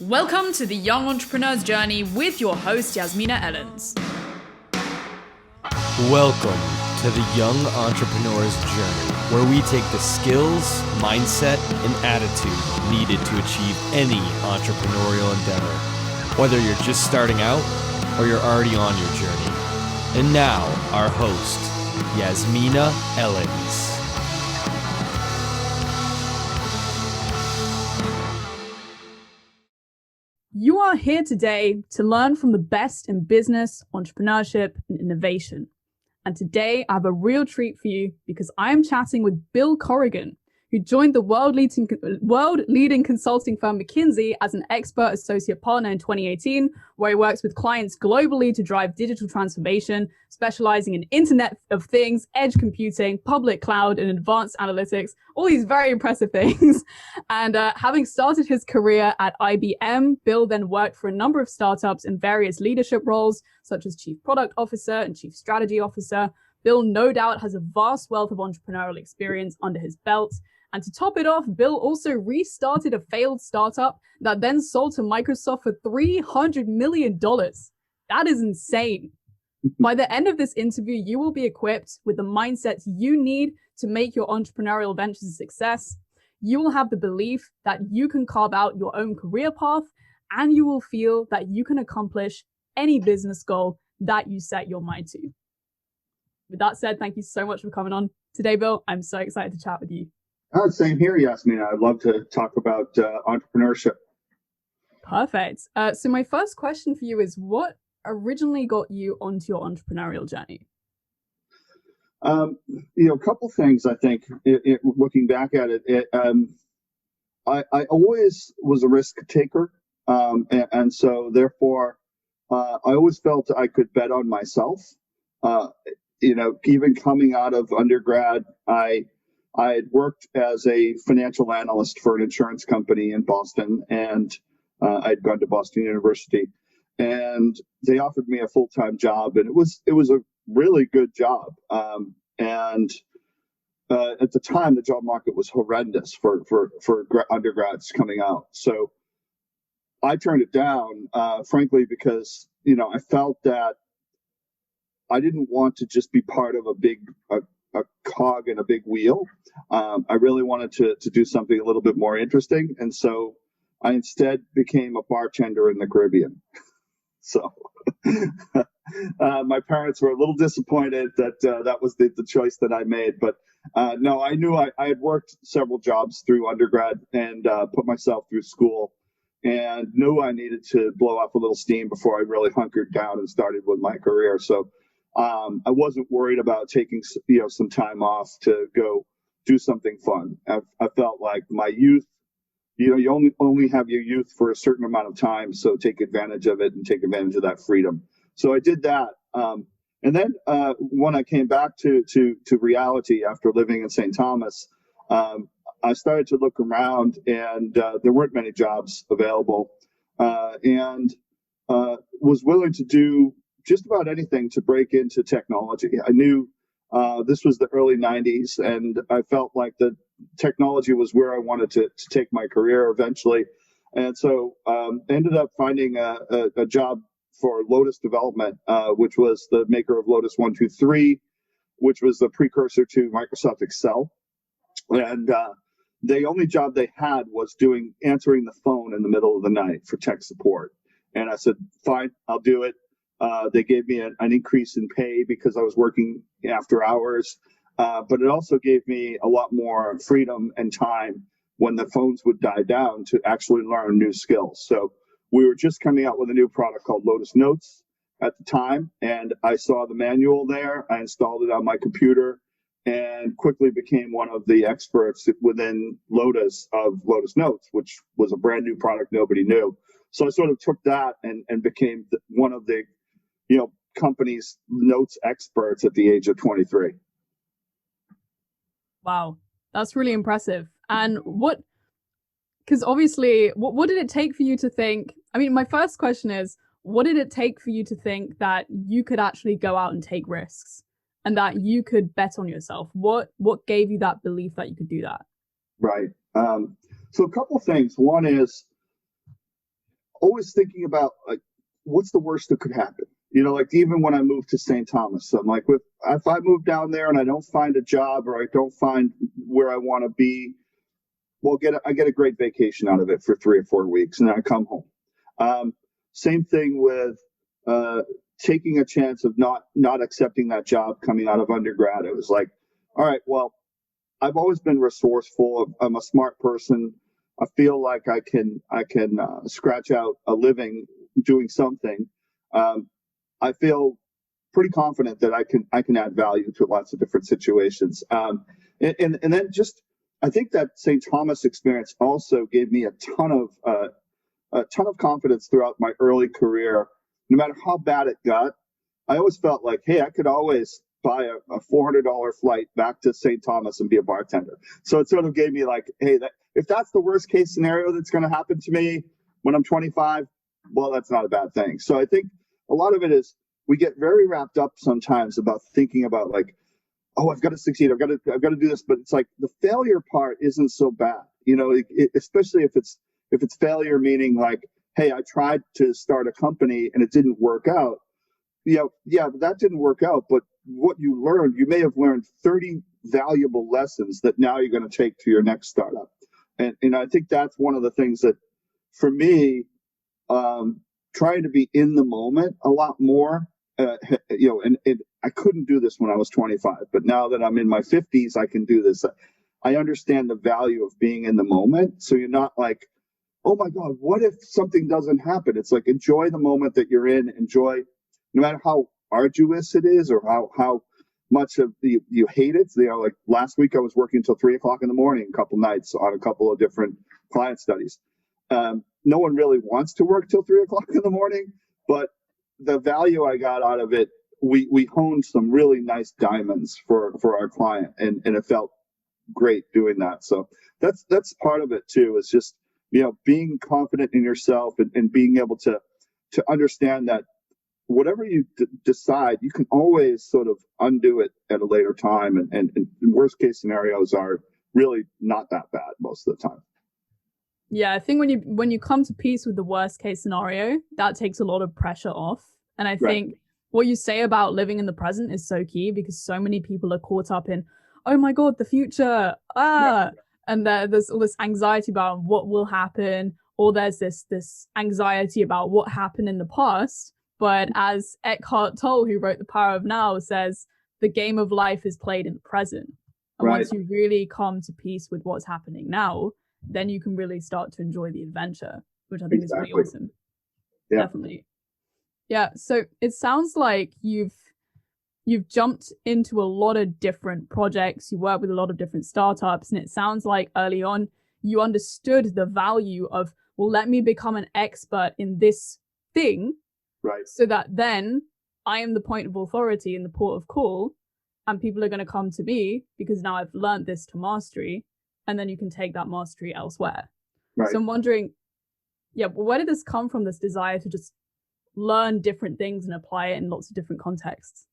Welcome to the Young Entrepreneur's Journey with your host, Yasmina Ellins. Welcome to the Young Entrepreneur's Journey, where we take the skills, mindset, and attitude needed to achieve any entrepreneurial endeavor, whether you're just starting out or you're already on your journey. And now, our host, Yasmina Ellins. You are here today to learn from the best in business, entrepreneurship, and innovation. And today I have a real treat for you because I am chatting with Bill Corrigan, who joined the world-leading consulting firm McKinsey as an expert associate partner in 2018, where he works with clients globally to drive digital transformation, specializing in Internet of Things, edge computing, public cloud, and advanced analytics, all these very impressive things. And having started his career at IBM, Bill then worked for a number of startups in various leadership roles, such as chief product officer and chief strategy officer. Bill no doubt has a vast wealth of entrepreneurial experience under his belt. And to top it off, Bill also restarted a failed startup that then sold to Microsoft for $300 million. That is insane. By the end of this interview, you will be equipped with the mindsets you need to make your entrepreneurial ventures a success. You will have the belief that you can carve out your own career path, and you will feel that you can accomplish any business goal that you set your mind to. With that said, thank you so much for coming on today, Bill. I'm so excited to chat with you. Same here, Yasmina. I'd love to talk about entrepreneurship. Perfect. So my first question for you is, what originally got you onto your entrepreneurial journey? A couple things, I think, looking back at it, I always was a risk taker. And so therefore, I always felt I could bet on myself. Even coming out of undergrad, I had worked as a financial analyst for an insurance company in Boston, and I'd gone to Boston University, and they offered me a full-time job, and it was a really good job. And at the time, the job market was horrendous for undergrads coming out. So I turned it down, frankly, because I felt that I didn't want to just be part of a cog in a big wheel. I really wanted to do something a little bit more interesting. And so I instead became a bartender in the Caribbean. So my parents were a little disappointed that that was the choice that I made. But no, I knew I had worked several jobs through undergrad and put myself through school, and knew I needed to blow off a little steam before I really hunkered down and started with my career. So I wasn't worried about taking some time off to go do something fun. I felt like my youth, you only have your youth for a certain amount of time, so take advantage of it and take advantage of that freedom. So I did that. And then when I came back to reality after living in St. Thomas, I started to look around, and there weren't many jobs available, and was willing to do just about anything to break into technology. I knew this was the early 90s, and I felt like the technology was where I wanted to take my career eventually. And so ended up finding a job for Lotus Development, which was the maker of Lotus 1-2-3, which was the precursor to Microsoft Excel. And the only job they had was answering the phone in the middle of the night for tech support. And I said, fine, I'll do it. They gave me an increase in pay because I was working after hours, but it also gave me a lot more freedom and time when the phones would die down to actually learn new skills. So we were just coming out with a new product called Lotus Notes at the time, and I saw the manual there. I installed it on my computer and quickly became one of the experts within Lotus of Lotus Notes, which was a brand new product nobody knew. So I sort of took that and became one of the company's notes experts at the age of 23. Wow, that's really impressive. And because obviously, what did it take for you to think? I mean, my first question is, what did it take for you to think that you could actually go out and take risks and that you could bet on yourself? What gave you that belief that you could do that? Right. So a couple of things. One is, always thinking about like, what's the worst that could happen? You know, like even when I moved to St. Thomas, I'm like, if I move down there and I don't find a job or I don't find where I want to be, well, I get a great vacation out of it for 3 or 4 weeks, and then I come home. Same thing with taking a chance of not accepting that job coming out of undergrad. It was like, all right, well, I've always been resourceful. I'm a smart person. I feel like I can scratch out a living doing something. I feel pretty confident that I can add value to lots of different situations. And then just I think that St. Thomas experience also gave me a ton of confidence throughout my early career. No matter how bad it got, I always felt like, hey, I could always buy a $400 flight back to St. Thomas and be a bartender. So it sort of gave me like, hey, if that's the worst case scenario that's going to happen to me when I'm 25, well, that's not a bad thing. So I think a lot of it is we get very wrapped up sometimes about thinking about like, oh, I've got to succeed. I've got to do this. But it's like the failure part isn't so bad, you know, especially if it's failure, meaning like, hey, I tried to start a company and it didn't work out. Yeah, that didn't work out. But what you learned, you may have learned 30 valuable lessons that now you're going to take to your next startup. And I think that's one of the things that, for me, trying to be in the moment a lot more, you know, and I couldn't do this when I was 25, but now that I'm in my 50s, I can do this. I understand the value of being in the moment. So you're not like, oh my God, what if something doesn't happen? It's like, enjoy the moment that you're in, enjoy, no matter how arduous it is or how much of you hate it. You know, like last week I was working until 3:00 in the morning, a couple nights on a couple of different client studies. No one really wants to work till 3:00 in the morning, but the value I got out of it, we honed some really nice diamonds for our client, and it felt great doing that. So that's part of it too, is just, you know, being confident in yourself and being able to understand that whatever you decide, you can always sort of undo it at a later time. And worst case scenarios are really not that bad most of the time. Yeah, I think when you come to peace with the worst case scenario, that takes a lot of pressure off. And I think what you say about living in the present is so key, because so many people are caught up in, oh my God, the future, and there's all this anxiety about what will happen, or there's this anxiety about what happened in the past. But as Eckhart Tolle, who wrote The Power of Now, says, the game of life is played in the present. And once you really come to peace with what's happening now, then you can really start to enjoy the adventure, which I think is really awesome. Yeah. Definitely. Yeah. So it sounds like you've jumped into a lot of different projects. You work with a lot of different startups. And it sounds like early on, you understood the value of, well, let me become an expert in this thing. Right. So that then I am the point of authority in the port of call, and people are going to come to me because now I've learned this to mastery, and then you can take that mastery elsewhere. Right. So I'm wondering, where did this come from, this desire to just learn different things and apply it in lots of different contexts?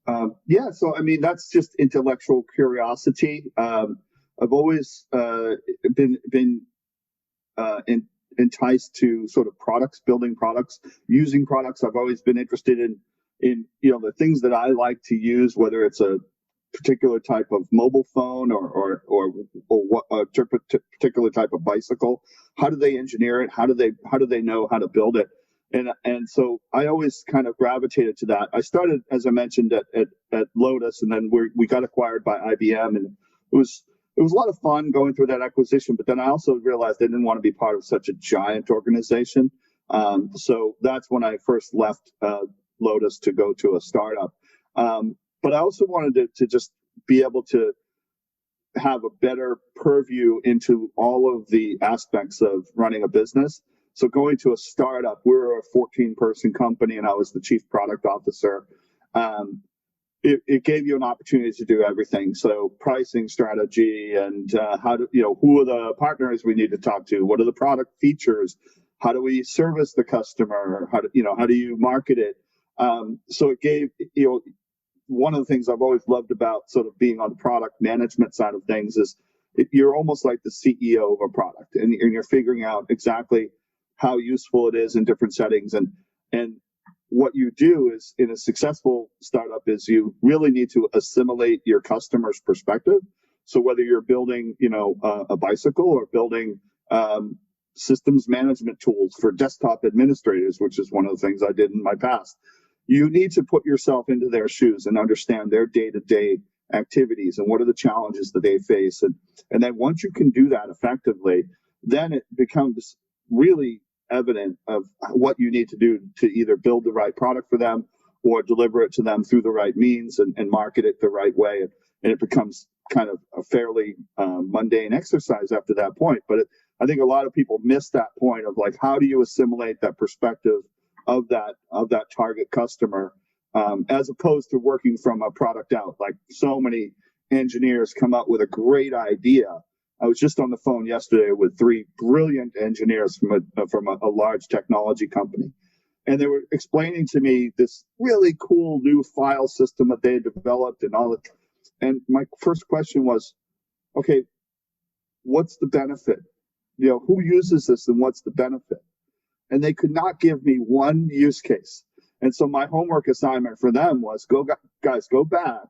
So I mean, that's just intellectual curiosity. I've always been enticed to sort of products, building products, using products. I've always been interested in you know, the things that I like to use, whether it's a particular type of mobile phone or what a particular type of bicycle. How do they engineer it? How do they know how to build it? And so I always kind of gravitated to that. I started, as I mentioned, at Lotus, and then we got acquired by IBM, and it was a lot of fun going through that acquisition. But then I also realized I didn't want to be part of such a giant organization. So that's when I first left Lotus to go to a startup. But I also wanted to just be able to have a better purview into all of the aspects of running a business. So going to a startup, we were a 14-person company, and I was the chief product officer. It gave you an opportunity to do everything. So pricing strategy and who are the partners we need to talk to? What are the product features? How do we service the customer? How do you market it? So it gave, one of the things I've always loved about sort of being on the product management side of things is you're almost like the CEO of a product, and you're figuring out exactly how useful it is in different settings. And what you do is, in a successful startup, is you really need to assimilate your customer's perspective. So whether you're building, a bicycle, or building systems management tools for desktop administrators, which is one of the things I did in my past, you need to put yourself into their shoes and understand their day-to-day activities and what are the challenges that they face. And then once you can do that effectively, then it becomes really evident of what you need to do to either build the right product for them or deliver it to them through the right means and market it the right way. And it becomes kind of a fairly mundane exercise after that point. But I think a lot of people miss that point of, like, how do you assimilate that perspective of that target customer, as opposed to working from a product out. Like, so many engineers come up with a great idea. I was just on the phone yesterday with 3 brilliant engineers from a large technology company, and they were explaining to me this really cool new file system that they had developed and all that. And my first question was, okay, what's the benefit? Who uses this and what's the benefit? And they could not give me one use case. And so my homework assignment for them was, go back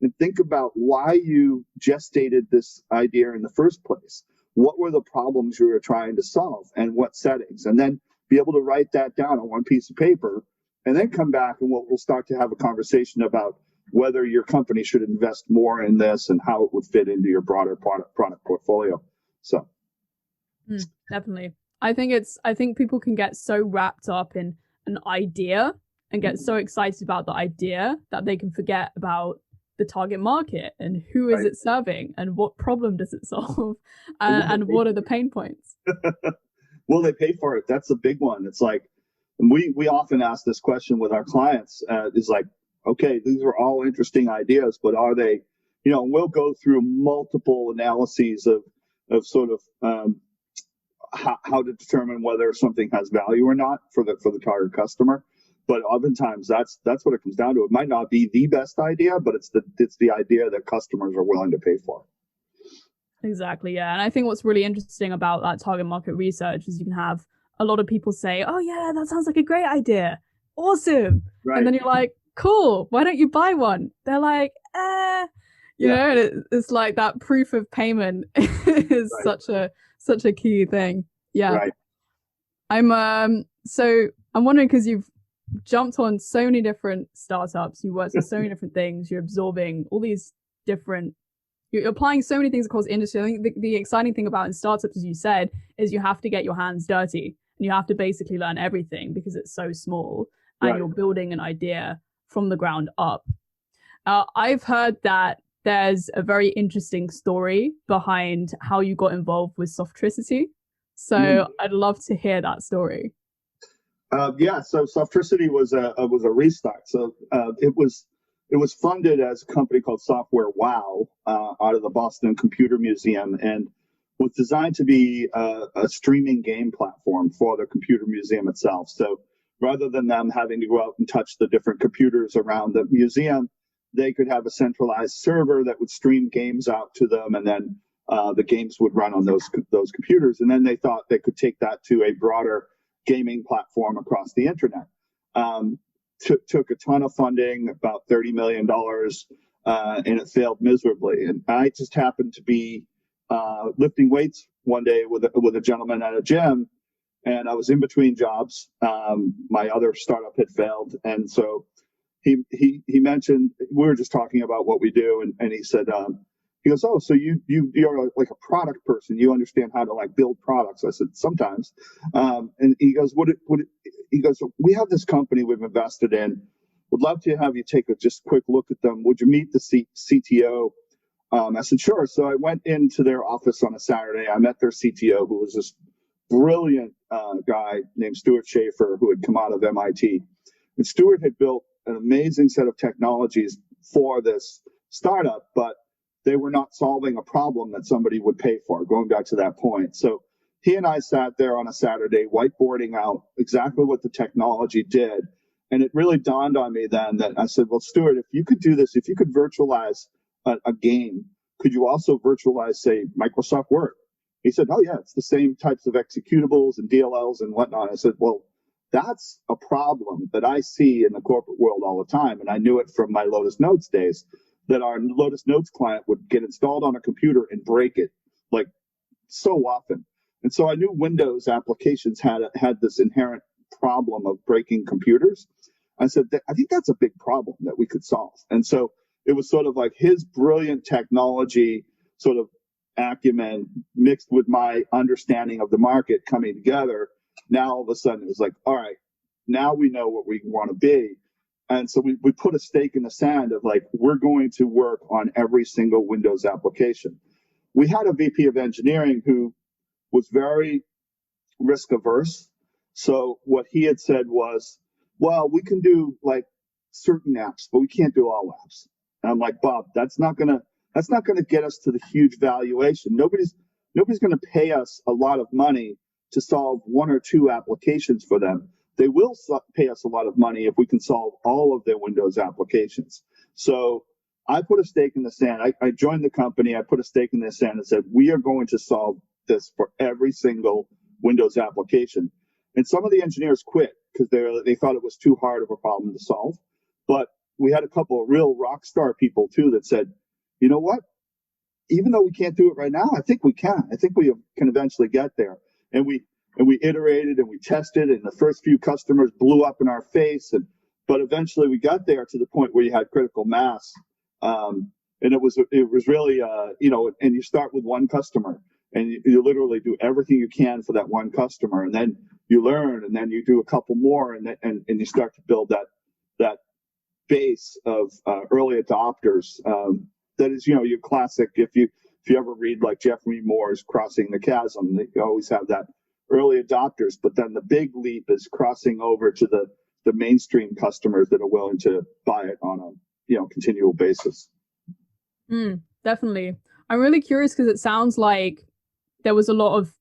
and think about why you gestated this idea in the first place. What were the problems you were trying to solve and what settings? And then be able to write that down on one piece of paper, and then come back and we'll start to have a conversation about whether your company should invest more in this and how it would fit into your broader product portfolio. So definitely. I think people can get so wrapped up in an idea and get so excited about the idea that they can forget about the target market and who is it serving and what problem does it solve, and what are the pain points. Will they pay for it? That's a big one. It's like, we often ask this question with our clients, is like, okay, these are all interesting ideas, but are they, we'll go through multiple analyses of sort of how to determine whether something has value or not for the target customer. But oftentimes that's what it comes down to. It might not be the best idea, but it's the idea that customers are willing to pay for. Exactly, yeah. And I think what's really interesting about that target market research is you can have a lot of people say, oh yeah, that sounds like a great idea. Awesome. Right. And then you're like, cool, why don't you buy one? They're like, you know, and it's like that proof of payment is such a key thing. Yeah. Right. I'm wondering, because you've jumped on so many different startups, you worked on so many different things, you're absorbing all these different, you're applying so many things across industry. I think the exciting thing about in startups, as you said, is you have to get your hands dirty and you have to basically learn everything because it's so small and you're building an idea from the ground up. I've heard that there's a very interesting story behind how you got involved with Softricity. So I'd love to hear that story. So Softricity was a restart. So it was funded as a company called Software Wow out of the Boston Computer Museum, and was designed to be a streaming game platform for the computer museum itself. So rather than them having to go out and touch the different computers around the museum, they could have a centralized server that would stream games out to them, and then the games would run on those computers. And then they thought they could take that to a broader gaming platform across the internet. Took a ton of funding, about $30 million, and it failed miserably. And I just happened to be lifting weights one day with a gentleman at a gym, and I was in between jobs. My other startup had failed, and so he mentioned, we were just talking about what we do, and he said, he goes, oh, so you're like a product person. You understand how to like build products. I said, sometimes. And he goes, he goes, we have this company we've invested in. Would love to have you take a just quick look at them. Would you meet the CTO? I said, sure. So I went into their office on a Saturday. I met their CTO, who was this brilliant guy named Stuart Schaefer, who had come out of MIT. And Stuart had built an amazing set of technologies for this startup, but they were not solving a problem that somebody would pay for, going back to that point. So he and I sat there on a Saturday whiteboarding out exactly what the technology did. And it really dawned on me then that I said, well, Stuart, if you could do this, if you could virtualize a game, could you also virtualize, say, Microsoft Word? He said, oh, yeah, it's the same types of executables and DLLs and whatnot. I said, well, that's a problem that I see in the corporate world all the time. And I knew it from my Lotus Notes days, that our Lotus Notes client would get installed on a computer and break it like so often. And so I knew Windows applications had this inherent problem of breaking computers. I said, I think that's a big problem that we could solve. And so it was sort of like his brilliant technology sort of acumen mixed with my understanding of the market coming together. Now all of a sudden it was like, all right, now we know what we want to be. And so we put a stake in the sand of like, we're going to work on every single Windows application. We had a VP of engineering who was very risk averse. So what he had said was, well, we can do like certain apps, but we can't do all apps. And I'm like, Bob, that's not gonna get us to the huge valuation. Nobody's gonna pay us a lot of money to solve one or two applications for them. They will pay us a lot of money if we can solve all of their Windows applications. So I put a stake in the sand. I joined the company. I put a stake in the sand and said, we are going to solve this for every single Windows application. And some of the engineers quit because they thought it was too hard of a problem to solve. But we had a couple of real rock star people too that said, you know what? Even though we can't do it right now, I think we can. I think we can eventually get there. And we iterated and we tested, and the first few customers blew up in our face. But eventually we got there to the point where you had critical mass. And it was really, and you start with one customer, and you literally do everything you can for that one customer, and then you learn, and then you do a couple more, and you start to build that base of early adopters. That is, your classic. If you ever read like Jeffrey Moore's Crossing the Chasm, you always have that early adopters, but then the big leap is crossing over to the mainstream customers that are willing to buy it on a continual basis. Definitely. I'm really curious because it sounds like there was a lot of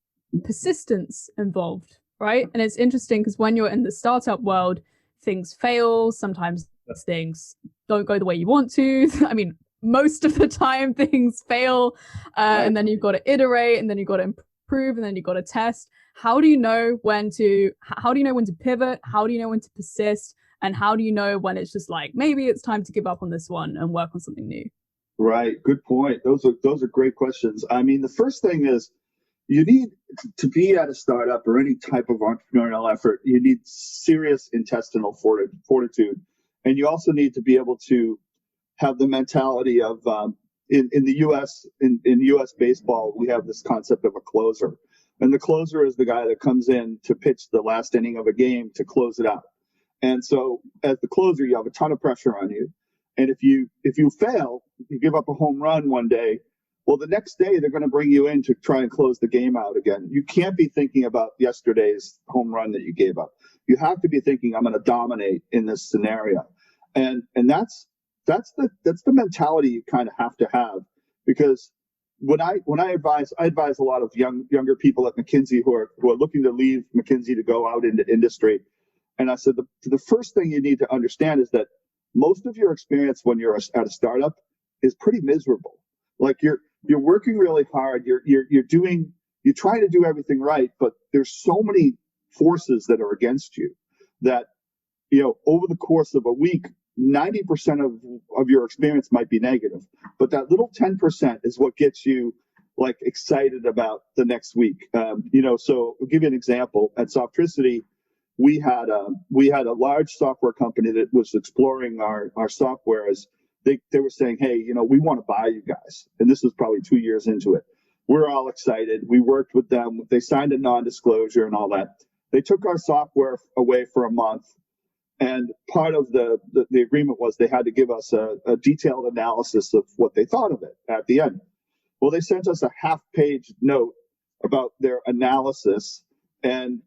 persistence involved, right? And it's interesting because when you're in the startup world, things fail. Sometimes things don't go the way you want to. I mean, most of the time things fail, and then you've got to iterate, and then you've got to improve, and then you've got to test. How do you know when to pivot? How do you know when to persist? And how do you know when it's just like, maybe it's time to give up on this one and work on something new? Right. Good point. Those are great questions. I mean, the first thing is you need to be at a startup or any type of entrepreneurial effort. You need serious intestinal fortitude. And you also need to be able to have the mentality of, in the U.S., in U.S. baseball, we have this concept of a closer. And the closer is the guy that comes in to pitch the last inning of a game to close it out. And so as the closer, you have a ton of pressure on you. And if you fail, you give up a home run one day, well, the next day they're going to bring you in to try and close the game out again. You can't be thinking about yesterday's home run that you gave up. You have to be thinking, I'm going to dominate in this scenario. And that's the mentality you kind of have to have, because when I advise a lot of younger people at McKinsey who are looking to leave McKinsey to go out into industry. And I said, the first thing you need to understand is that most of your experience when you're at a startup is pretty miserable. Like you're working really hard. You're trying to do everything right, but there's so many forces that are against you that, over the course of a week, 90% of your experience might be negative, but that little 10% is what gets you like excited about the next week. So I'll give you an example. At Softricity, we had a large software company that was exploring our software as they were saying, hey, we want to buy you guys. And this was probably 2 years into it. We're all excited. We worked with them. They signed a non-disclosure and all that. They took our software away for a month. And part of the agreement was they had to give us a detailed analysis of what they thought of it at the end. Well, they sent us a half-page note about their analysis, and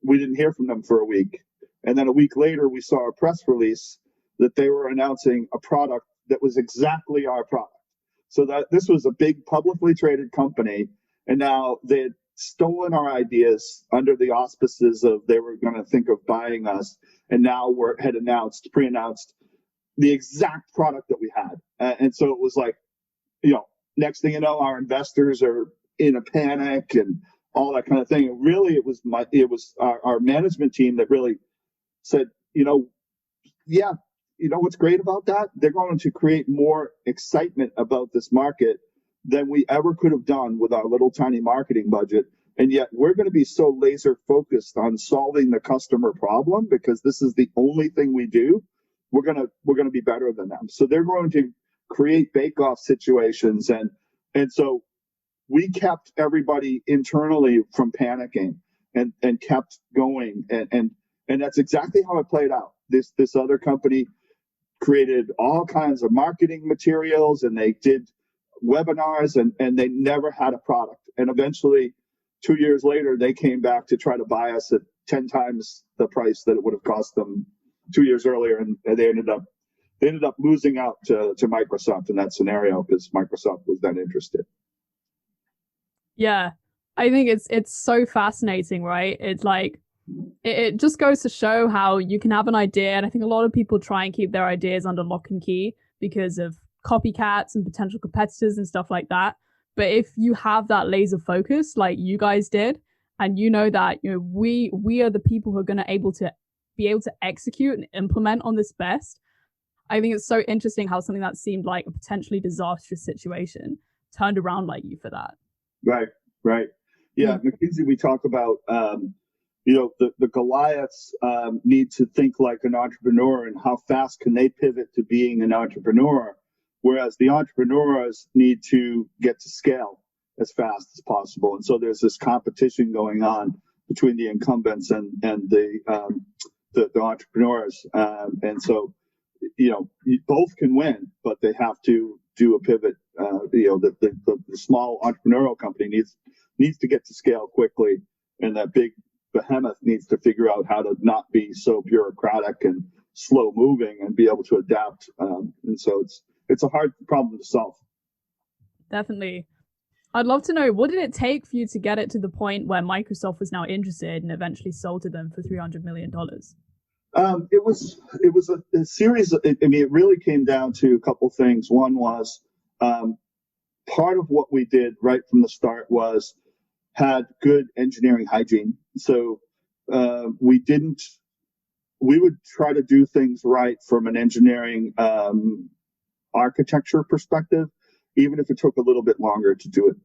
we didn't hear from them for a week. And then a week later, we saw a press release that they were announcing a product that was exactly our product. So that this was a big publicly traded company, and now they had stolen our ideas under the auspices of they were going to think of buying us, and now had pre-announced the exact product that we had. And so it was like, next thing you know, our investors are in a panic and all that kind of thing. And really, it was our management team that really said, yeah, what's great about that? They're going to create more excitement about this market than we ever could have done with our little tiny marketing budget. And yet we're going to be so laser focused on solving the customer problem because this is the only thing we do. We're going to be better than them. So they're going to create bake-off situations. And so we kept everybody internally from panicking and kept going. And that's exactly how it played out. This other company created all kinds of marketing materials and they did webinars and they never had a product. And eventually 2 years later, they came back to try to buy us at 10 times the price that it would have cost them 2 years earlier. And they ended up losing out to Microsoft in that scenario because Microsoft was then interested. Yeah, I think it's so fascinating, right? It's like, it just goes to show how you can have an idea. And I think a lot of people try and keep their ideas under lock and key because of copycats and potential competitors and stuff like that. But if you have that laser focus like you guys did, and that, we are the people who are going to be able to execute and implement on this best. I think it's so interesting how something that seemed like a potentially disastrous situation turned around like you for that. Right. Yeah, McKinsey, we talk about, the Goliaths need to think like an entrepreneur and how fast can they pivot to being an entrepreneur, whereas the entrepreneurs need to get to scale as fast as possible. And so there's this competition going on between the incumbents and the entrepreneurs. And so, both can win, but they have to do a pivot. The small entrepreneurial company needs to get to scale quickly, and that big behemoth needs to figure out how to not be so bureaucratic and slow moving and be able to adapt. And so it's a hard problem to solve. Definitely. I'd love to know, what did it take for you to get it to the point where Microsoft was now interested and eventually sold to them for $300 million? It was a series of, it really came down to a couple things. One was part of what we did right from the start was had good engineering hygiene. So we would try to do things right from an engineering architecture perspective, even if it took a little bit longer to do it.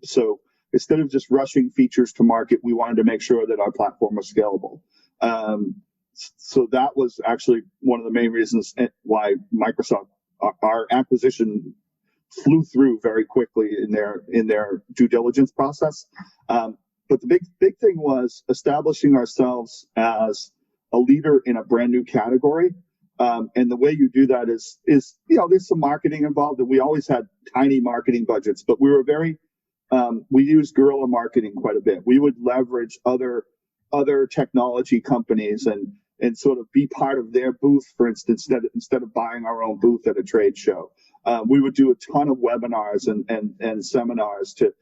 So instead of just rushing features to market, we wanted to make sure that our platform was scalable. So that was actually one of the main reasons why Microsoft, our acquisition flew through very quickly in their due diligence process. But the big thing was establishing ourselves as a leader in a brand new category. And the way you do that is there's some marketing involved, and we always had tiny marketing budgets, but we were we used guerrilla marketing quite a bit. We would leverage other technology companies and sort of be part of their booth, for instance, instead of buying our own booth at a trade show. We would do a ton of webinars and seminars to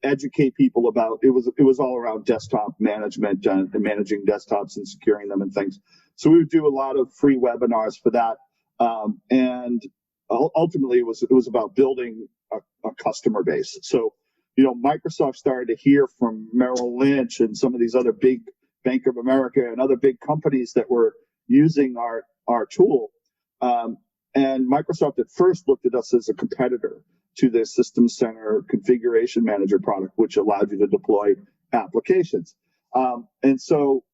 educate people about it was all around desktop management and managing desktops and securing them and things. So we would do a lot of free webinars for that, and ultimately it was about building a customer base. So Microsoft started to hear from Merrill Lynch and some of these other big Bank of America and other big companies that were using our tool. And Microsoft at first looked at us as a competitor to their System Center Configuration Manager product, which allowed you to deploy applications. And so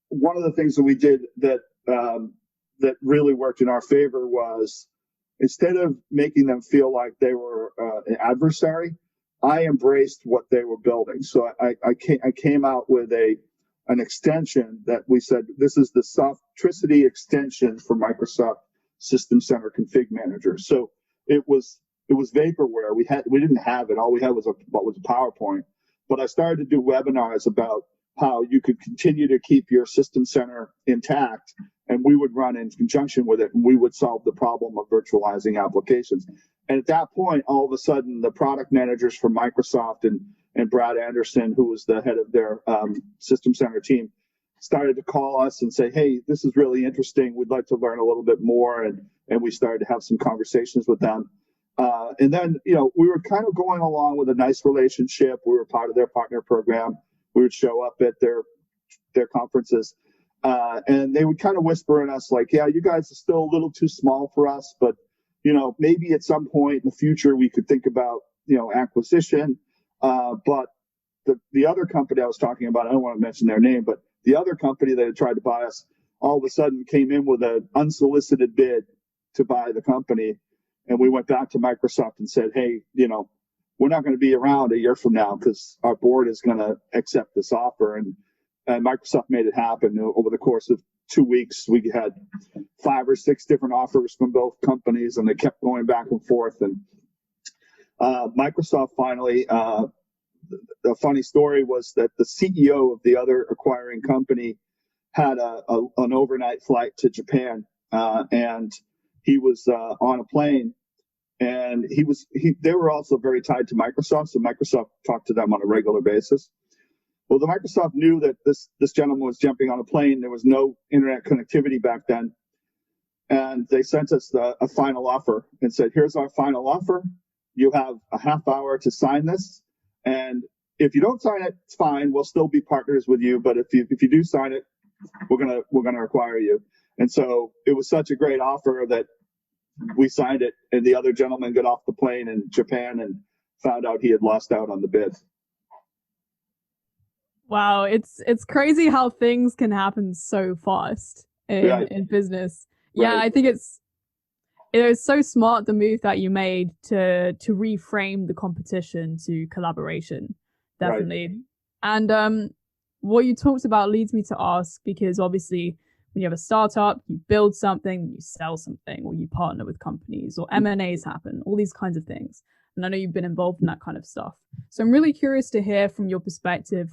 one of the things that we did that really worked in our favor was, instead of making them feel like they were an adversary, I embraced what they were building. So I came out with an extension that we said, this is the Softricity extension for Microsoft System Center Config Manager. So it was vaporware. We didn't have it. All we had was a PowerPoint. But I started to do webinars about how you could continue to keep your System Center intact, and we would run in conjunction with it, and we would solve the problem of virtualizing applications. And at that point, all of a sudden, the product managers from Microsoft and Brad Anderson, who was the head of their System Center team, started to call us and say, hey, this is really interesting. We'd like to learn a little bit more. And we started to have some conversations with them. And then, we were kind of going along with a nice relationship. We were part of their partner program. We would show up at their conferences. And they would kind of whisper in us like, yeah, you guys are still a little too small for us, but, maybe at some point in the future we could think about, acquisition. But the other company I was talking about, I don't want to mention their name, but the other company that had tried to buy us all of a sudden came in with an unsolicited bid to buy the company. And we went back to Microsoft and said, hey, we're not going to be around a year from now because our board is going to accept this offer. And Microsoft made it happen. Over the course of 2 weeks, we had 5 or 6 different offers from both companies, and they kept going back and forth. And Microsoft finally, the funny story was that the CEO of the other acquiring company had an overnight flight to Japan, and he was on a plane, and they were also very tied to Microsoft, so Microsoft talked to them on a regular basis. Well, the Microsoft knew that this gentleman was jumping on a plane. There was no internet connectivity back then, and they sent us a final offer and said, here's our final offer. You have a half hour to sign this, and if you don't sign it, it's fine. We'll still be partners with you, but if you do sign it, we're gonna acquire you. And so it was such a great offer that we signed it, and the other gentleman got off the plane in Japan and found out he had lost out on the bid. Wow, it's crazy how things can happen so fast in business. Yeah, right. I think it was so smart, the move that you made to reframe the competition to collaboration. Definitely. Right. And what you talked about leads me to ask, because obviously when you have a startup, you build something, you sell something, or you partner with companies, or M&As happen, all these kinds of things. And I know you've been involved in that kind of stuff. So I'm really curious to hear from your perspective,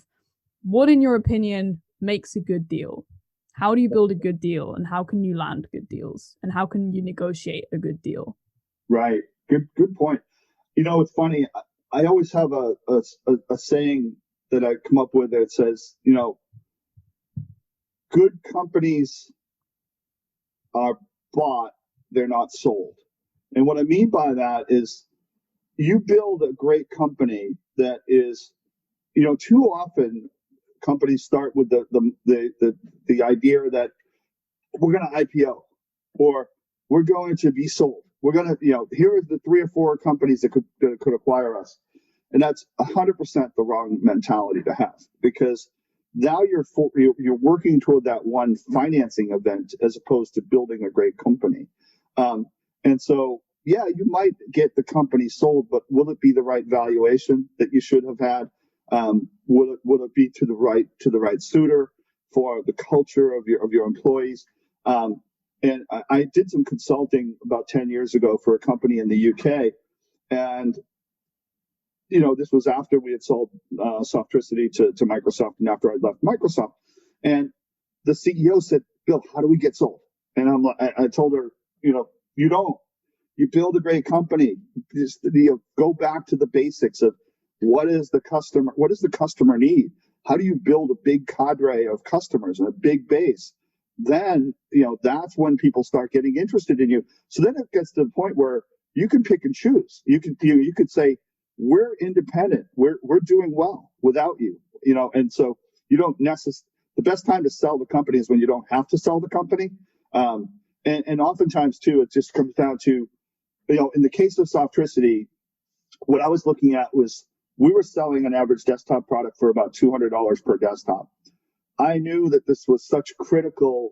what in your opinion makes a good deal? How do you build a good deal, and how can you land good deals, and how can you negotiate a good deal? Right. Good point. It's funny. I always have a saying that I come up with that says, good companies are bought, they're not sold. And what I mean by that is you build a great company that is, too often companies start with the idea that we're going to IPO, or we're going to be sold. We're going to, here are the 3 or 4 companies that could acquire us. And that's 100% the wrong mentality to have, because now you're working toward that one financing event as opposed to building a great company. And so, yeah, you might get the company sold, but will it be the right valuation that you should have had? Will it be to the right suitor for the culture of your employees? And I did some consulting about 10 years ago for a company in the UK, and this was after we had sold Softricity to Microsoft, and after I'd left Microsoft. And the CEO said, Bill, how do we get sold? And I told her, you don't. You build a great company. Just, go back to the basics of what does the customer need? How do you build a big cadre of customers and a big base? Then, that's when people start getting interested in you. So then it gets to the point where you can pick and choose. You could say, we're independent. We're doing well without you, and so you don't necessarily, the best time to sell the company is when you don't have to sell the company. And oftentimes too, it just comes down to, in the case of Softricity, what I was looking at was we were selling an average desktop product for about $200 per desktop. I knew that this was such a critical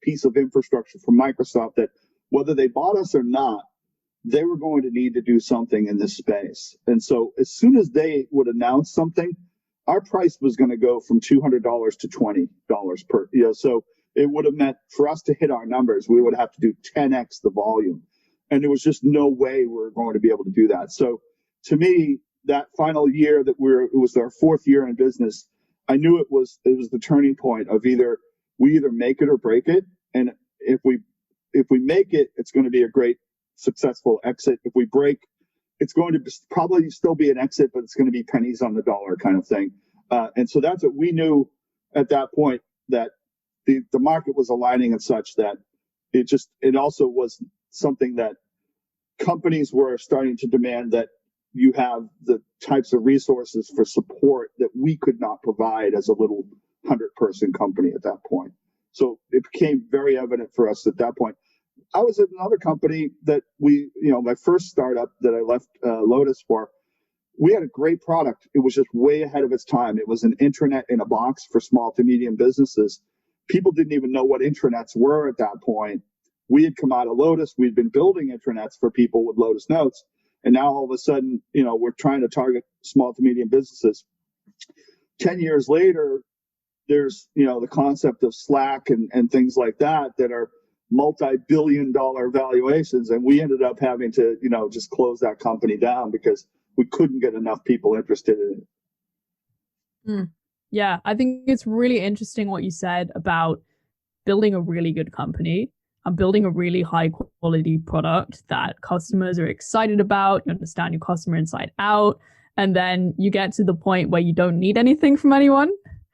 piece of infrastructure for Microsoft that whether they bought us or not, they were going to need to do something in this space. And so as soon as they would announce something, our price was going to go from $200 to $20 per, so it would have meant for us to hit our numbers, we would have to do 10x the volume. And there was just no way we were going to be able to do that. So to me, that final year that it was our 4th year in business, I knew it was the turning point of we either make it or break it. And if we make it, it's going to be a great successful exit. If we break, it's going to probably still be an exit, but it's going to be pennies on the dollar kind of thing. And so that's what we knew at that point, that the market was aligning and such that it also was something that companies were starting to demand that you have the types of resources for support that we could not provide as a little 100-person company at that point. So it became very evident for us at that point. I was at another company that my first startup that I left Lotus for, we had a great product. It was just way ahead of its time. It was an intranet in a box for small to medium businesses. People didn't even know what intranets were at that point. We had come out of Lotus. We'd been building intranets for people with Lotus Notes. And now all of a sudden, we're trying to target small to medium businesses. 10 years later, there's, the concept of Slack and things like that are multi-billion-dollar valuations. And we ended up having to, just close that company down because we couldn't get enough people interested in it. Yeah, I think it's really interesting what you said about building a really good company and building a really high quality product that customers are excited about. You understand your customer inside out. And then you get to the point where you don't need anything from anyone.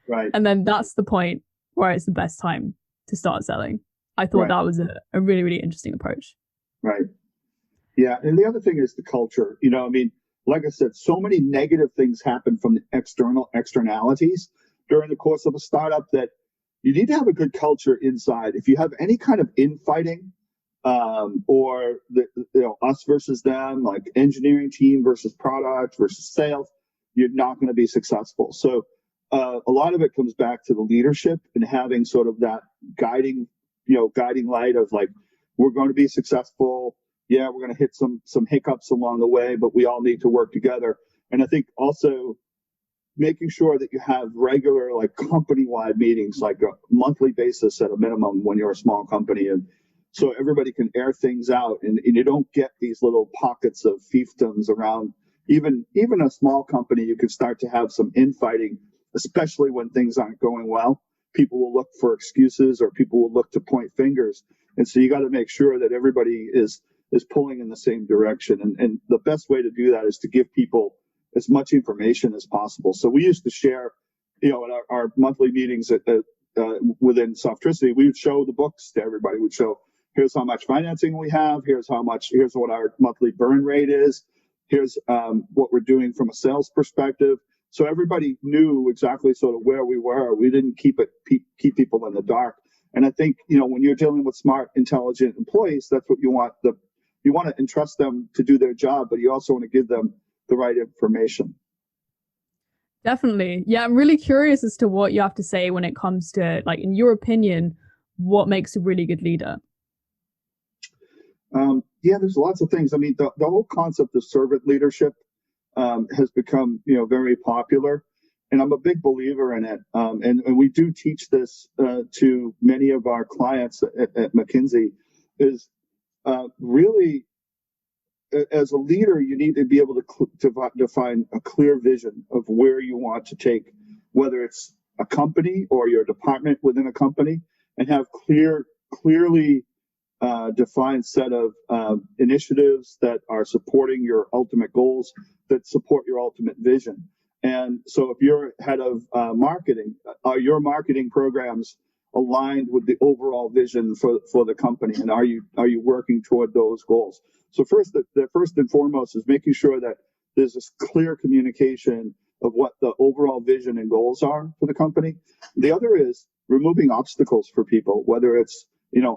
Right. And then that's the point where it's the best time to start selling. I thought that was a really, really interesting approach. Right. Yeah. And the other thing is the culture. Like I said, so many negative things happen from the externalities during the course of a startup that you need to have a good culture inside. If you have any kind of infighting, or us versus them, like engineering team versus product versus sales, you're not going to be successful. So a lot of it comes back to the leadership and having sort of that guiding light of like, we're going to be successful. Yeah, we're going to hit some hiccups along the way, but we all need to work together. And I think also making sure that you have regular, like company-wide meetings, like a monthly basis at a minimum when you're a small company. And so everybody can air things out and you don't get these little pockets of fiefdoms around. Even a small company, you can start to have some infighting, especially when things aren't going well. People will look for excuses or people will look to point fingers. And so you got to make sure that everybody is pulling in the same direction. And the best way to do that is to give people as much information as possible. So we used to share, in our monthly meetings within Softricity, we would show the books to everybody. We'd show, here's how much financing we have. Here's what our monthly burn rate is. Here's what we're doing from a sales perspective. So everybody knew exactly sort of where we were. We didn't keep people in the dark. And I think, when you're dealing with smart, intelligent employees, that's what you want. You want to entrust them to do their job, but you also want to give them the right information. Definitely. Yeah, I'm really curious as to what you have to say when it comes to, like, in your opinion, what makes a really good leader? Yeah, there's lots of things. I mean, the whole concept of servant leadership has become, very popular. And I'm a big believer in it. And we do teach this to many of our clients at McKinsey, is really, as a leader, you need to be able to define a clear vision of where you want to take, whether it's a company or your department within a company, and have clearly defined set of initiatives that are supporting your ultimate goals, that support your ultimate vision. And so if you're head of marketing, are your marketing programs aligned with the overall vision for the company? And are you working toward those goals? So first and foremost is making sure that there's this clear communication of what the overall vision and goals are for the company. The other is removing obstacles for people, whether it's,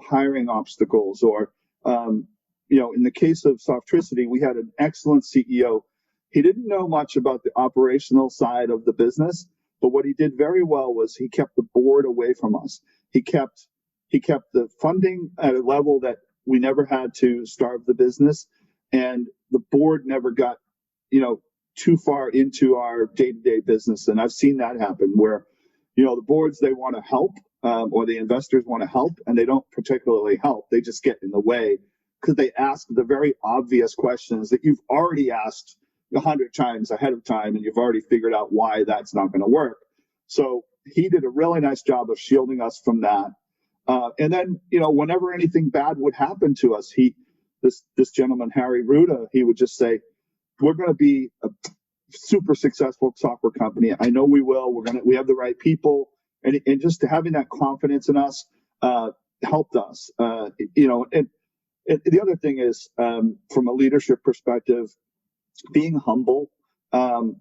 hiring obstacles or, in the case of Softricity, we had an excellent CEO. He didn't know much about the operational side of the business, but what he did very well was he kept the board away from us. He kept the funding at a level that we never had to starve the business, and the board never got, too far into our day-to-day business. And I've seen that happen where, the boards, they want to help, or the investors want to help, and they don't particularly help. They just get in the way because they ask the very obvious questions that you've already asked 100 times ahead of time, and you've already figured out why that's not going to work. So he did a really nice job of shielding us from that. And then, whenever anything bad would happen to us, this gentleman, Harry Ruda, he would just say, we're going to be a super successful software company. I know we will. We have the right people. And just having that confidence in us helped us. And the other thing is, from a leadership perspective, being humble, and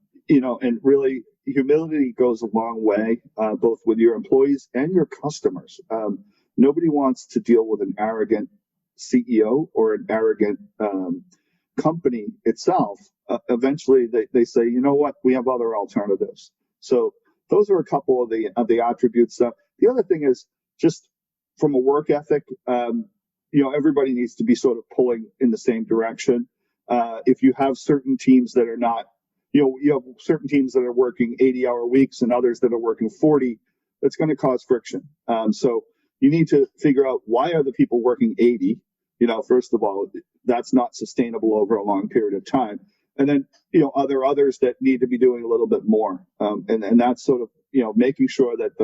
really humility goes a long way, both with your employees and your customers. Nobody wants to deal with an arrogant CEO or an arrogant company itself. Eventually, they say, you know what, we have other alternatives. So those are a couple of the attributes. The other thing is just from a work ethic. Everybody needs to be sort of pulling in the same direction. If you have certain teams that are not, you have certain teams that are working 80-hour weeks and others that are working 40, that's going to cause friction. So you need to figure out, why are the people working 80? First of all, that's not sustainable over a long period of time. And then, are there others that need to be doing a little bit more? And that's sort of, making sure that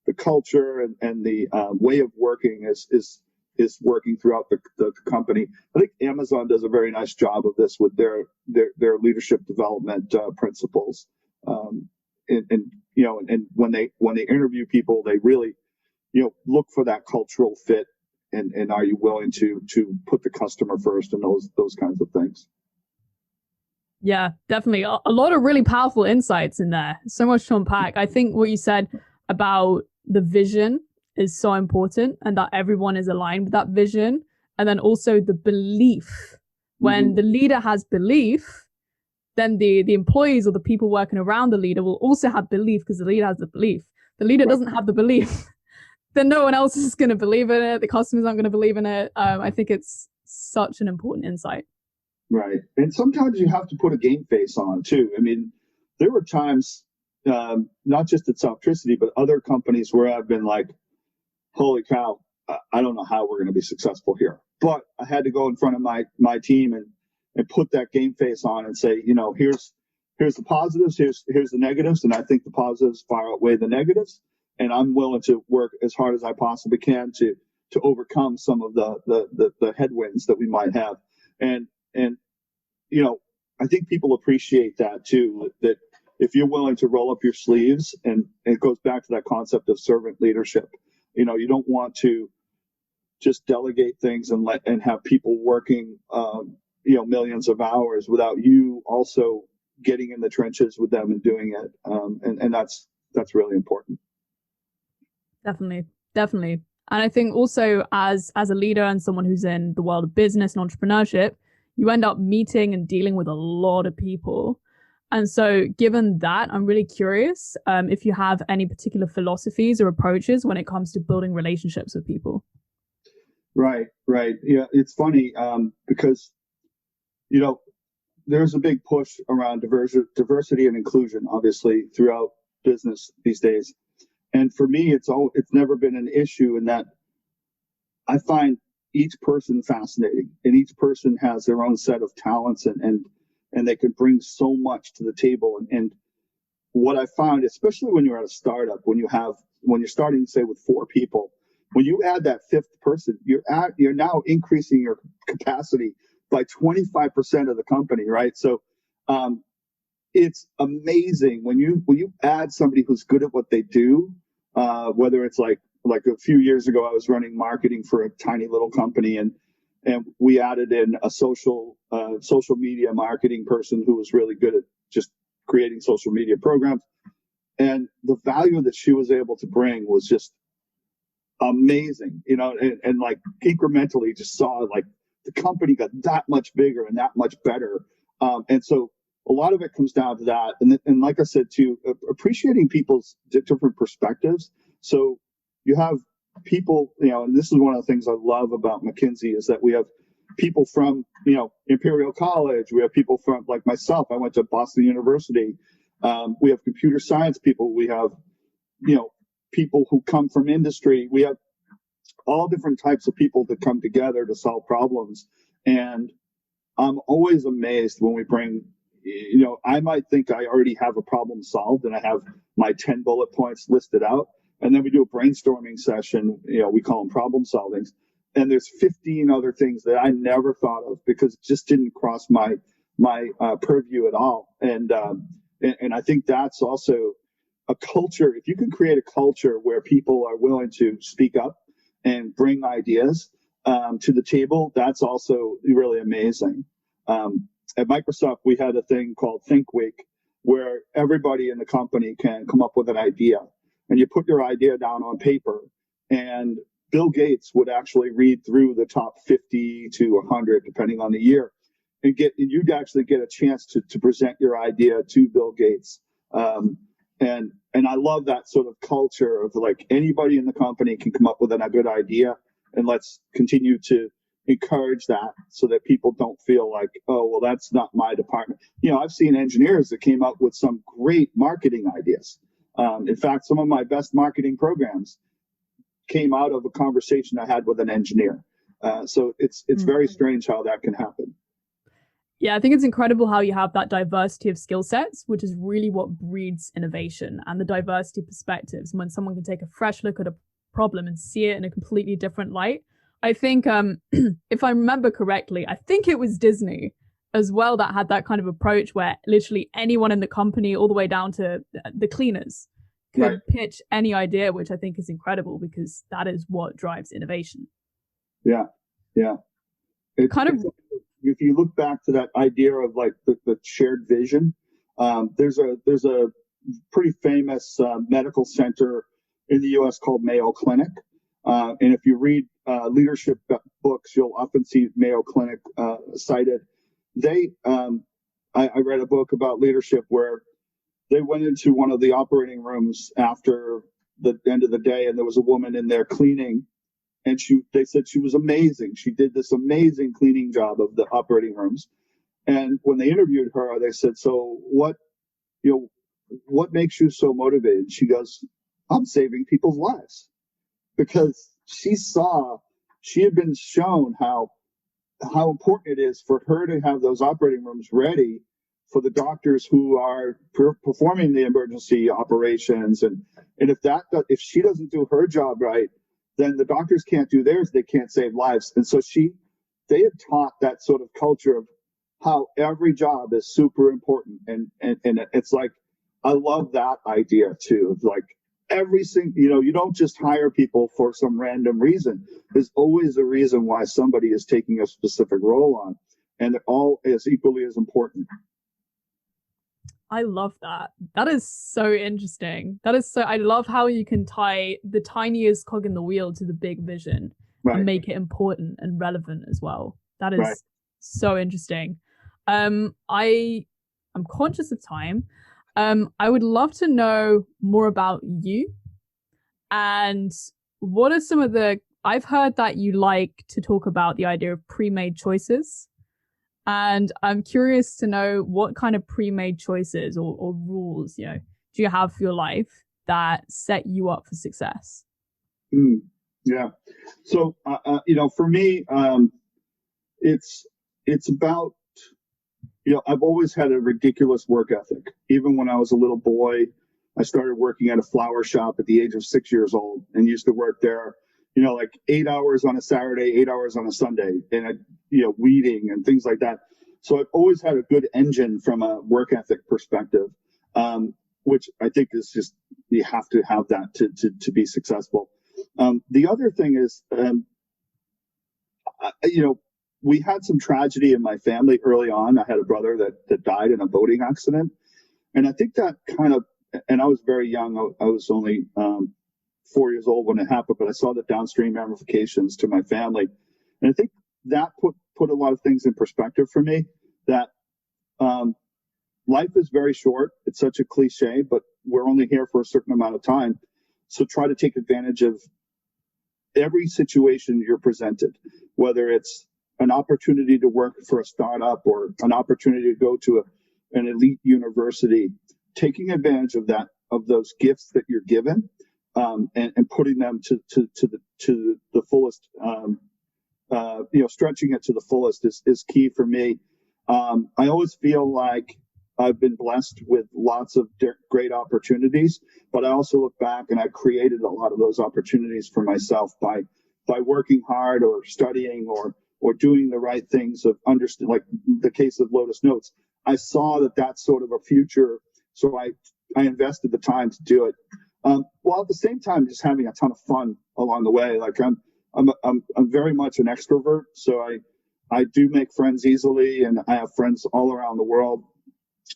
the culture and the way of working is working throughout the company. I think Amazon does a very nice job of this with their leadership development principles. And when they interview people, they really, look for that cultural fit, and are you willing to put the customer first, and those kinds of things. Yeah, definitely. A lot of really powerful insights in there. So much to unpack. I think what you said about the vision is so important, and that everyone is aligned with that vision. And then also the belief. When the leader has belief, then the employees or the people working around the leader will also have belief, because the leader has the belief. The leader doesn't have the belief, then no one else is going to believe in it. The customers aren't going to believe in it. I think it's such an important insight. Right. And sometimes you have to put a game face on too. I mean, there were times, not just at Softricity, but other companies where I've been like, holy cow, I don't know how we're going to be successful here. But I had to go in front of my team and put that game face on and say, here's the positives, here's the negatives, and I think the positives far outweigh the negatives. And I'm willing to work as hard as I possibly can to overcome some of the headwinds that we might have. And I think people appreciate that too, that if you're willing to roll up your sleeves, and it goes back to that concept of servant leadership. You don't want to just delegate things and have people working, millions of hours without you also getting in the trenches with them and doing it. And that's really important. Definitely. And I think also as a leader and someone who's in the world of business and entrepreneurship, you end up meeting and dealing with a lot of people. And so given that, I'm really curious if you have any particular philosophies or approaches when it comes to building relationships with people. Right. Yeah, it's funny because, there's a big push around diversity and inclusion, obviously, throughout business these days. And for me, it's never been an issue in that I find each person fascinating, and each person has their own set of talents, and they can bring so much to the table. And what I found, especially when you're at a startup, when you're starting, say, with 4 people, when you add that 5th person, you're now increasing your capacity by 25% of the company, right? So it's amazing when you add somebody who's good at what they do, whether it's like a few years ago, I was running marketing for a tiny little company, and we added in a social media marketing person who was really good at just creating social media programs. And the value that she was able to bring was just amazing, and like incrementally just saw like the company got that much bigger and that much better. And so a lot of it comes down to that. And like I said, too, appreciating people's different perspectives. So you have people, and this is one of the things I love about McKinsey, is that we have people from, Imperial College. We have people from, like myself, I went to Boston University. We have computer science people. We have, people who come from industry. We have all different types of people that come together to solve problems. And I'm always amazed when we bring, I might think I already have a problem solved and I have my 10 bullet points listed out. And then we do a brainstorming session, we call them problem solvings. And there's 15 other things that I never thought of because it just didn't cross my purview at all. And I think that's also a culture. If you can create a culture where people are willing to speak up and bring ideas, to the table, that's also really amazing. At Microsoft, we had a thing called Think Week, where everybody in the company can come up with an idea, and you put your idea down on paper, and Bill Gates would actually read through the top 50 to 100, depending on the year, and you'd actually get a chance to present your idea to Bill Gates. And I love that sort of culture of like anybody in the company can come up with a good idea, and let's continue to encourage that so that people don't feel like, oh, well, that's not my department. I've seen engineers that came up with some great marketing ideas. In fact, some of my best marketing programs came out of a conversation I had with an engineer. So it's very strange how that can happen. Yeah, I think it's incredible how you have that diversity of skill sets, which is really what breeds innovation, and the diversity of perspectives. When someone can take a fresh look at a problem and see it in a completely different light. I think, if I remember correctly, I think it was Disney as well that had that kind of approach where literally anyone in the company, all the way down to the cleaners, could pitch any idea, which I think is incredible because that is what drives innovation. Yeah. If you look back to that idea of like the shared vision, there's a pretty famous medical center in the U.S. called Mayo Clinic, and if you read leadership books, you'll often see Mayo Clinic cited. I read a book about leadership where they went into one of the operating rooms after the end of the day, and there was a woman in there cleaning. And they said she was amazing. She did this amazing cleaning job of the operating rooms. And when they interviewed her, they said, "So what makes you so motivated?" She goes, "I'm saving people's lives," because she had been shown how important it is for her to have those operating rooms ready for the doctors who are performing the emergency operations. And if she doesn't do her job right, then the doctors can't do theirs. They can't save lives. And so they had taught that sort of culture of how every job is super important. And it's like, I love that idea too. Of like every single, you don't just hire people for some random reason. There's always a reason why somebody is taking a specific role on, and they're all as equally as important. I love that. That is so interesting. I love how you can tie the tiniest cog in the wheel to the big vision and make it important and relevant as well. That is so interesting. I'm conscious of time. I would love to know more about you and what are some of I've heard that you like to talk about the idea of pre-made choices. And I'm curious to know what kind of pre-made choices or rules, do you have for your life that set you up for success? Yeah. So, for me, it's about, I've always had a ridiculous work ethic. Even when I was a little boy, I started working at a flower shop at the age of 6 years old and used to work there, like 8 hours on a Saturday, 8 hours on a Sunday, and weeding and things like that. So I've always had a good engine from a work ethic perspective, which I think is just, you have to have that to be successful. The other thing is, we had some tragedy in my family early on. I had a brother that died in a boating accident. And I think that and I was very young. I was only 4 years old when it happened, but I saw the downstream ramifications to my family. And I think that put a lot of things in perspective for me, that life is very short. It's such a cliche, but we're only here for a certain amount of time. So try to take advantage of every situation you're presented, whether it's an opportunity to work for a startup or an opportunity to go to an elite university, taking advantage of those gifts that you're given, and putting them to the fullest, stretching it to the fullest is key for me. I always feel like I've been blessed with lots of great opportunities, but I also look back and I created a lot of those opportunities for myself by working hard or studying or doing the right things of understand, like the case of Lotus Notes. I saw that that's sort of a future, so I invested the time to do it. While at the same time just having a ton of fun along the way. Like I'm I'm very much an extrovert, so I do make friends easily, and I have friends all around the world.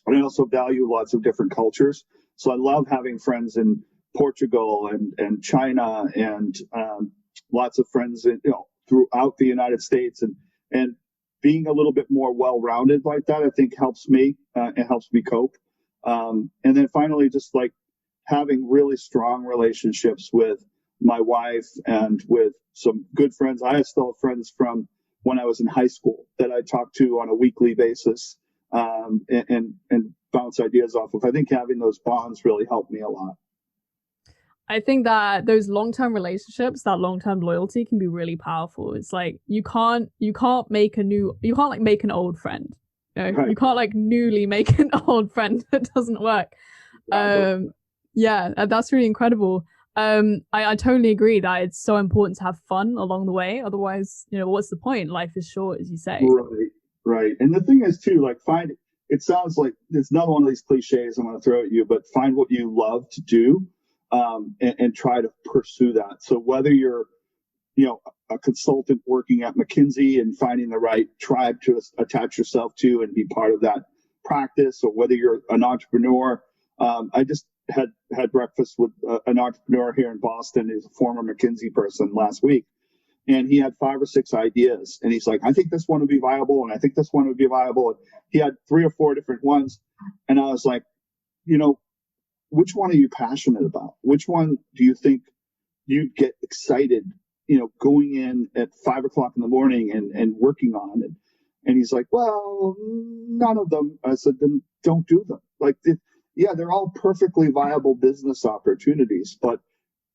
And I also value lots of different cultures. So I love having friends in Portugal and China and lots of friends throughout the United States, and being a little bit more well-rounded like that, I think helps me. It helps me cope. And then finally, just like having really strong relationships with my wife and with some good friends. I still have friends from when I was in high school that I talk to on a weekly basis, and bounce ideas off of. I think having those bonds really helped me a lot. I think that those long-term relationships, that long-term loyalty can be really powerful. It's like you can't make an old friend. Right. You can't like newly make an old friend. It doesn't work. Yeah, that's really incredible. I totally agree that it's so important to have fun along the way. Otherwise, what's the point? Life is short, as you say. Right. And the thing is too, like it sounds like it's another one of these cliches I'm going to throw at you, but find what you love to do, and try to pursue that. So whether you're, a consultant working at McKinsey and finding the right tribe to attach yourself to and be part of that practice, or whether you're an entrepreneur. I just had breakfast with an entrepreneur here in Boston. He's a former McKinsey person last week, and he had 5 or 6 ideas, and he's like, I think this one would be viable, and I think this one would be viable. And he had 3 or 4 different ones, and I was like, which one are you passionate about? Which one do you think you'd get excited, going in at 5 o'clock in the morning and working on it? And he's like, well, none of them. I said, then don't do them. Like, they're all perfectly viable business opportunities, but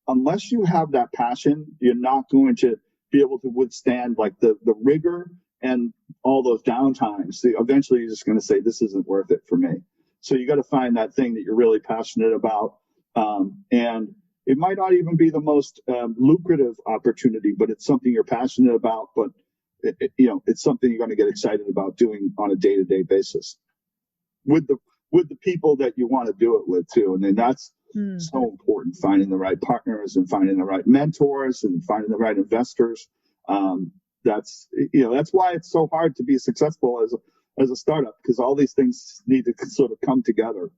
unless you have that passion, you're not going to be able to withstand like the rigor and all those downtimes. Eventually you're just going to say, this isn't worth it for me. So you got to find that thing that you're really passionate about. And it might not even be the most lucrative opportunity, but it's something you're passionate about. But it's something you're going to get excited about doing on a day-to-day basis with the people that you want to do it with too. And then that's so important, finding the right partners and finding the right mentors and finding the right investors. That's why it's so hard to be successful as a startup, because all these things need to sort of come together.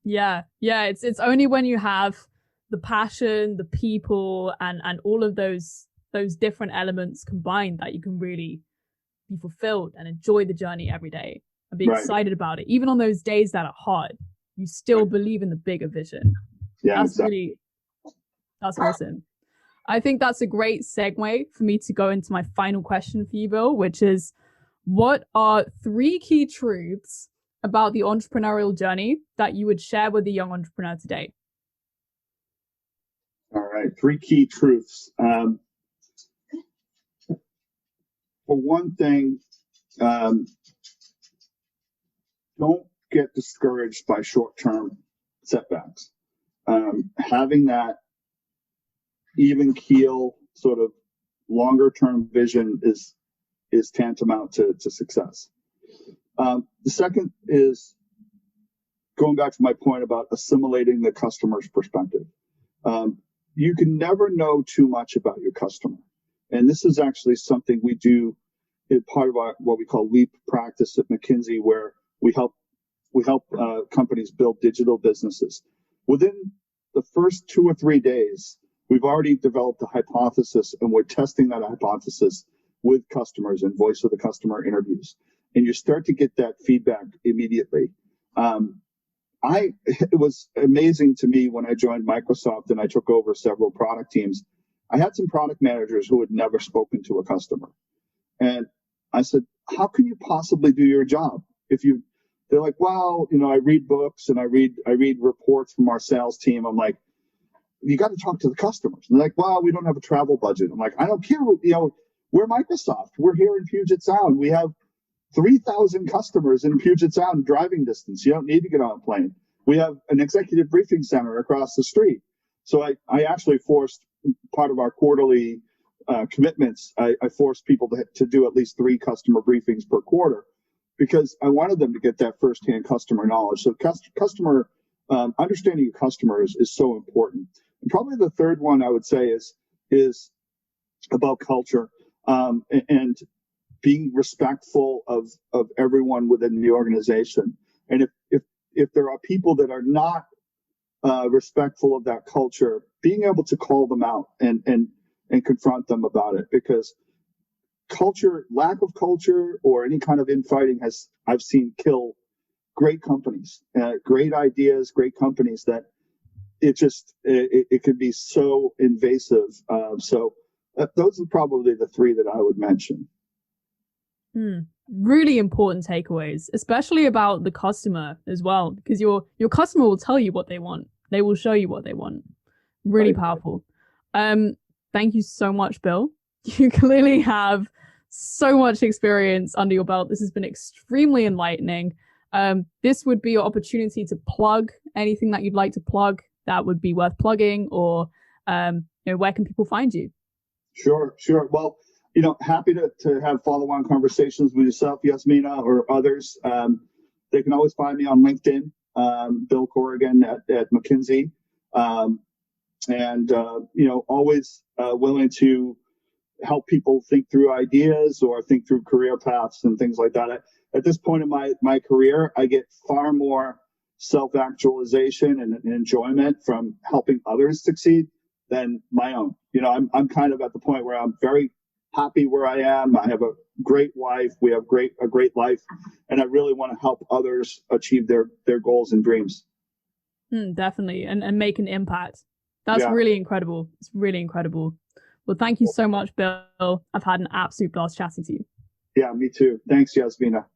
Yeah. It's only when you have the passion, the people, and all of those different elements combined that you can really be fulfilled and enjoy the journey every day and be excited about it. Even on those days that are hard, you still believe in the bigger vision. Yeah, that's awesome. I think that's a great segue for me to go into my final question for you, Bill, which is, what are 3 key truths about the entrepreneurial journey that you would share with a young entrepreneur today? All right, 3 key truths. For one thing, don't get discouraged by short-term setbacks. Having that even keel sort of longer-term vision is tantamount to success. The second is going back to my point about assimilating the customer's perspective. You can never know too much about your customer. And this is actually something we do in part of our, what we call LEAP practice at McKinsey, where we help companies build digital businesses. Within the first 2 or 3 days, we've already developed a hypothesis, and we're testing that hypothesis with customers and voice of the customer interviews. And you start to get that feedback immediately. It was amazing to me when I joined Microsoft and I took over several product teams. I had some product managers who had never spoken to a customer. And I said, how can you possibly do your job they're like, well, I read books and I read reports from our sales team. I'm like, you got to talk to the customers. And they're like, well, we don't have a travel budget. I'm like, I don't care. We're Microsoft. We're here in Puget Sound. We have 3,000 customers in Puget Sound driving distance. You don't need to get on a plane. We have an executive briefing center across the street. So I actually forced, part of our quarterly commitments, I forced people to do at least 3 customer briefings per quarter, because I wanted them to get that firsthand customer knowledge. So customer understanding your customers is so important. And probably the third one I would say is about culture, and being respectful of everyone within the organization. And if there are people that are not respectful of that culture, being able to call them out and confront them about it, because lack of culture or any kind of infighting I've seen kill great companies, great ideas, great companies that it could be so invasive. So those are probably the three that I would mention. Really important takeaways, especially about the customer as well, because your customer will tell you what they want. They will show you what they want. Really powerful. Thank you so much, Bill. You clearly have so much experience under your belt. This has been extremely enlightening. This would be your opportunity to plug anything that you'd like to plug that would be worth plugging, or where can people find you? Sure. Well, happy to have follow-on conversations with yourself, Yasmina, or others. They can always find me on LinkedIn, Bill Corrigan at McKinsey. Always willing to help people think through ideas or think through career paths and things like that. At this point in my career, I get far more self-actualization and enjoyment from helping others succeed than my own. I'm kind of at the point where I'm very happy where I am. I have a great wife. We have a great life, and I really want to help others achieve their goals and dreams. Definitely, and make an impact. That's really incredible. It's really incredible. Well, thank you so much, Bill. I've had an absolute blast chatting to you. Yeah, me too. Thanks, Yasmina.